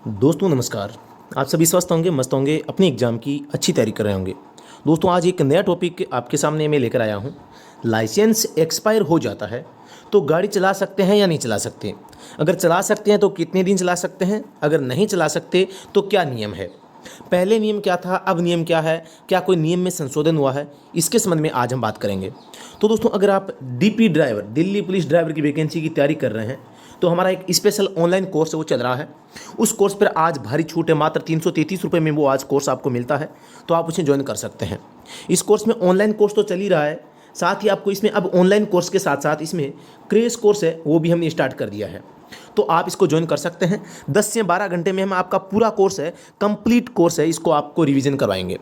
दोस्तों नमस्कार। आप सभी स्वस्थ होंगे, मस्त होंगे, अपनी एग्ज़ाम की अच्छी तैयारी कर रहे होंगे। दोस्तों आज एक नया टॉपिक आपके सामने मैं लेकर आया हूँ। लाइसेंस एक्सपायर हो जाता है तो गाड़ी चला सकते हैं या नहीं चला सकते? अगर चला सकते हैं तो कितने दिन चला सकते हैं? अगर नहीं चला सकते तो क्या नियम है? पहले नियम क्या था, अब नियम क्या है? क्या कोई नियम में संशोधन हुआ है? इसके संबंध में आज हम बात करेंगे। तो दोस्तों अगर आप DP driver, Delhi police driver की वैकेंसी की तैयारी कर रहे हैं तो हमारा एक स्पेशल ऑनलाइन कोर्स है वो चल रहा है। उस कोर्स पर आज भारी छूट है, मात्र 333 रुपये में वो आज कोर्स आपको मिलता है, तो आप उसे ज्वाइन कर सकते हैं। इस कोर्स में ऑनलाइन कोर्स तो चल ही रहा है, साथ ही आपको इसमें अब ऑनलाइन कोर्स के साथ साथ इसमें क्रेश कोर्स है वो भी हमने स्टार्ट कर दिया है, तो आप इसको ज्वाइन कर सकते हैं। 10 से 12 घंटे में हम आपका पूरा कोर्स है, कंप्लीट कोर्स है, इसको आपको रिवीजन करवाएंगे।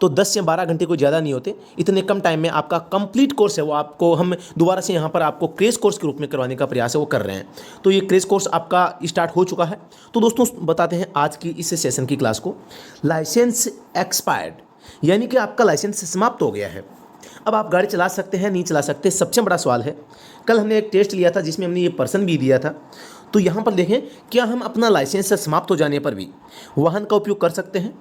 तो 10 से 12 घंटे कोई ज़्यादा नहीं होते, इतने कम टाइम में आपका कंप्लीट कोर्स है वो आपको हम दोबारा से यहाँ पर आपको क्रेश कोर्स के रूप में करवाने का प्रयास है वो कर रहे हैं। तो ये क्रेश कोर्स आपका स्टार्ट हो चुका है। तो दोस्तों बताते हैं आज की इस सेशन की क्लास को। लाइसेंस एक्सपायर्ड यानी कि आपका लाइसेंस समाप्त हो गया है, अब आप गाड़ी चला सकते हैं नहीं चला सकते, सबसे बड़ा सवाल है। कल हमने एक टेस्ट लिया था जिसमें हमने ये पर्सन भी दिया था। तो यहाँ पर देखें, क्या हम अपना लाइसेंस समाप्त हो जाने पर भी वाहन का उपयोग कर सकते हैं,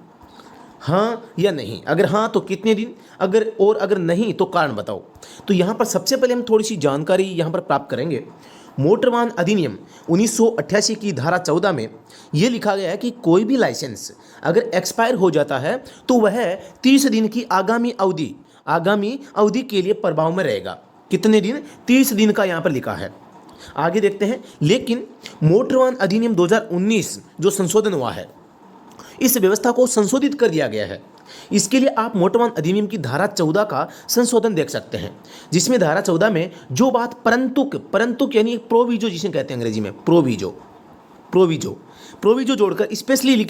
हाँ या नहीं? अगर हाँ तो कितने दिन, अगर नहीं तो कारण बताओ। तो यहाँ पर सबसे पहले हम थोड़ी सी जानकारी यहाँ पर प्राप्त करेंगे। मोटर वाहन अधिनियम 1988 की धारा 14 में ये लिखा गया है कि कोई भी लाइसेंस अगर एक्सपायर हो जाता है तो वह 30 दिन की आगामी अवधि के लिए प्रभाव में रहेगा। कितने दिन? 30 दिन का यहाँ पर लिखा है। आगे देखते हैं। लेकिन मोटर वाहन अधिनियम 2019 जो संशोधन हुआ है, इस व्यवस्था को संशोधित कर दिया गया है। इसके लिए आप मोटर वाहन अधिनियम की धारा 14 का संशोधन देख सकते हैं, जिसमें धारा 14 में जो बात परंतुक यानी प्रोविजो जिसे कहते हैं अंग्रेजी में प्रोविजो जोड़कर स्पेशली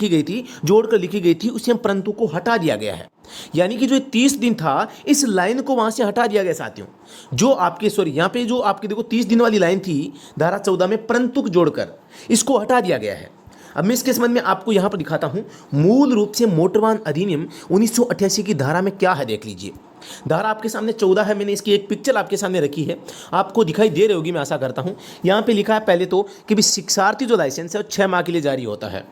जोड़कर लिखी गई थी, उसे परंतु को हटा दिया गया है। यानी कि जो 30 दिन था, इस लाइन को वहां से हटा दिया गया साथियों। यहाँ पे जो आपके देखो 30 दिन वाली लाइन थी धारा 14 में, परंतु जोड़कर इसको हटा दिया गया है। अब मैं इसके संबंध में आपको यहाँ पर दिखाता हूँ। मूल रूप से मोटर वाहन अधिनियम 1988 की धारा में क्या है देख लीजिए। धारा आपके सामने 14 है, मैंने इसकी एक पिक्चर आपके सामने रखी है, आपको दिखाई दे रही होगी मैं आशा करता हूँ। यहाँ पे लिखा है पहले तो कि भी शिक्षार्थी जो लाइसेंस है वो 6 माह के लिए जारी होता है।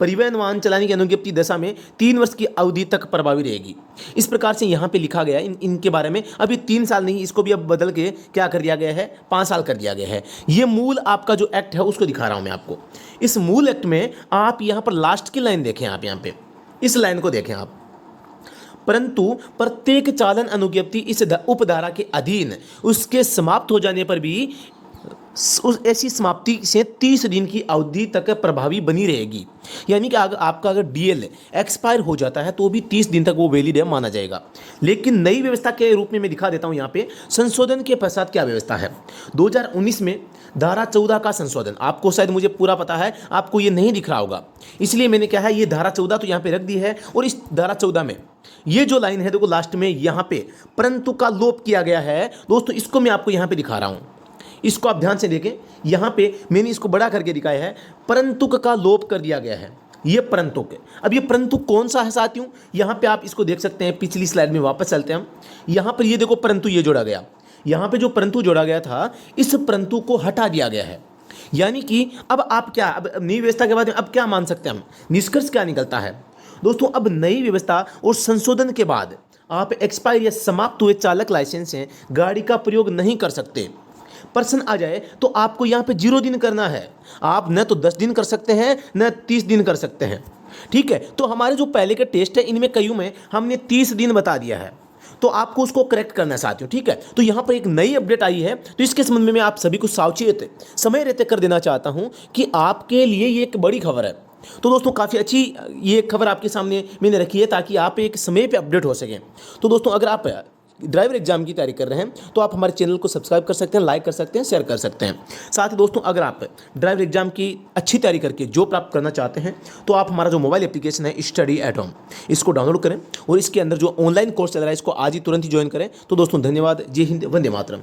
परिवहन वाहन चलाने की अनुज्ञप्ति दशा में 3 वर्ष की अवधि तक प्रभावी रहेगी। इस प्रकार से यहाँ पे लिखा गया है इनके बारे में। अभी 3 साल नहीं, इसको भी अब बदल के क्या कर दिया गया है, 5 साल कर दिया गया है। ये मूल आपका जो एक्ट है उसको दिखा रहा हूँ मैं आपको। इस मूल एक्ट में आप यहाँ पर लास्ट की लाइन देखें, आप यहाँ पे इस लाइन को देखें आप। परंतु प्रत्येक चालन अनुज्ञप्ति इस उपधारा के अधीन उसके समाप्त हो जाने पर भी ऐसी समाप्ति से 30 दिन की अवधि तक प्रभावी बनी रहेगी। यानी कि आपका अगर डीएल एक्सपायर हो जाता है तो भी 30 दिन तक वो वैलिड है माना जाएगा। लेकिन नई व्यवस्था के रूप में मैं दिखा देता हूं यहाँ पे संशोधन के पश्चात क्या व्यवस्था है। 2019 में धारा 14 का संशोधन, आपको शायद मुझे पूरा पता है, आपको ये नहीं दिख रहा होगा, इसलिए मैंने क्या है ये धारा 14 तो यहाँ पे रख दी है। और इस धारा 14 में ये जो लाइन है देखो लास्ट में यहाँ पे परंतु का लोप किया गया है दोस्तों, इसको मैं आपको यहाँ पे दिखा रहा हूँ। इसको आप ध्यान से देखें, यहाँ पे मैंने इसको बड़ा करके दिखाया है, परंतुक का लोप कर दिया गया है। ये परंतुक है। अब ये परंतुक कौन सा है साथियों, यहाँ पे आप इसको देख सकते हैं। पिछली स्लाइड में वापस चलते हैं हम। यहाँ पर ये देखो परंतु ये जोड़ा गया, यहाँ पे जो परंतु जोड़ा गया था इस परंतु को हटा दिया गया है। यानी कि अब आप क्या, अब नई व्यवस्था के बाद अब क्या मान सकते हैं हम, निष्कर्ष क्या निकलता है दोस्तों? अब नई व्यवस्था और संशोधन के बाद आप एक्सपायर या समाप्त हुए चालक लाइसेंस से गाड़ी का प्रयोग नहीं कर सकते। पर्सन आ जाए तो आपको यहाँ पे 0 दिन करना है। आप न तो 10 दिन कर सकते हैं न 30 दिन कर सकते हैं, ठीक है। तो हमारे जो पहले के टेस्ट है इनमें कईयों में हमने 30 दिन बता दिया है, तो आपको उसको करेक्ट करना है साथियों, ठीक है। तो यहाँ पर एक नई अपडेट आई है, तो इसके संबंध में मैं आप सभी को सावचेत समय रहते कर देना चाहता हूँ कि आपके लिए ये एक बड़ी खबर है। तो दोस्तों काफ़ी अच्छी ये खबर आपके सामने मैंने रखी है ताकि आप एक समय पे अपडेट हो सकें। तो दोस्तों अगर आप ड्राइवर एग्जाम की तैयारी कर रहे हैं तो आप हमारे चैनल को सब्सक्राइब कर सकते हैं, लाइक कर सकते हैं, शेयर कर सकते हैं। साथ ही दोस्तों अगर आप ड्राइवर एग्जाम की अच्छी तैयारी करके जो प्राप्त करना चाहते हैं तो आप हमारा जो मोबाइल एप्लीकेशन है स्टडी एट होम, इसको डाउनलोड करें और इसके अंदर जो ऑनलाइन कोर्स चल रहा है इसको आज ही तुरंत ही ज्वाइन करें। तो दोस्तों धन्यवाद। जय हिंद, वंदे मातरम।